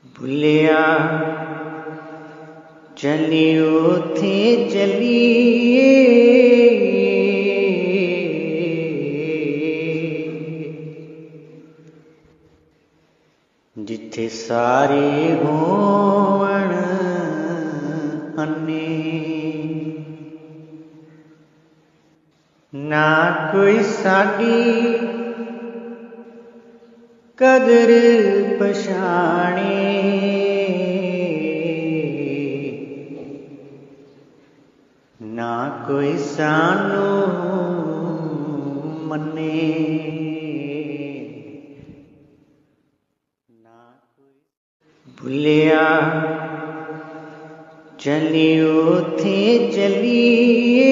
भुलिया चलियो थे चलिए जिथे सारे होवण अन्ने, ना कोई साडी कदर पछाणे, ना कोई सानू मन्ने, ना कोई भुलिया चलियो थे चलिए।